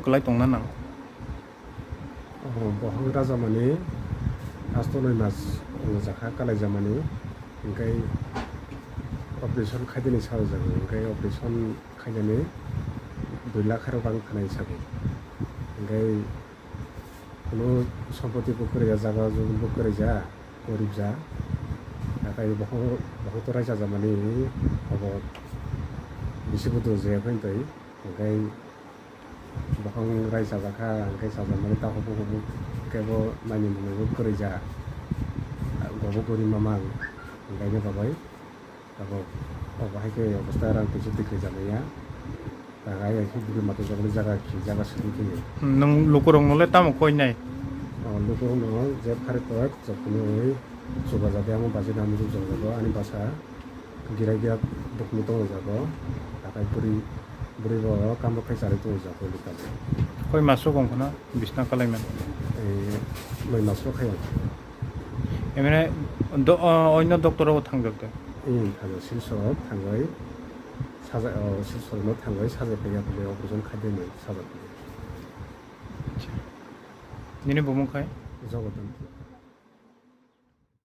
kelai tongna nang Bohang raja mani asto 9 mas jaka kalai jamani ingkai operation khaidini sarjago ingkai operation khaidini 2 lakh bang khanai sabi ingkai kuno সম্পত্তি পুকুরে জায়গা জমি পুকুরে যা গরিব যা তাই বহুত রাইজা জামানি হব বেশি বুদ্ধ যে ফেনতাই ওখাই বহং রাইজা জাখা ওখাই সাজামানি তা হব হব কেব নাইনি মনে করে যা গব গরিব মামাং ওখাইनो বাবাই তারপর অবাহাইকে অবস্থা রাং কিছু দিকে জামাইয়া তাগাই আইকি বুড়ি মাতো জগলে জায়গা সুদি nang lukurong nole tamo koi nai লোকৰ নহয় যে ফাৰে তই যখন ওই যোগা যাবে আমার বাজে নামি যোগ যাব আনি বাসা গিরা গিয়া দোকানি তো যাব তাকাই বুড়ি বড় কাম খাই চারে তো যাব লিকালে koi maso gongkhana bisna kalai man এই 9 মাস খাই emene onno doctor o thangjak এই থাকো শিলসর থাঙ্গাই সাজা শিলসর থাঙ্গাই সাজা পেয়া বলে অপারেশন খাইদেনি সাজা পেয়ে nini bumung khai জগদান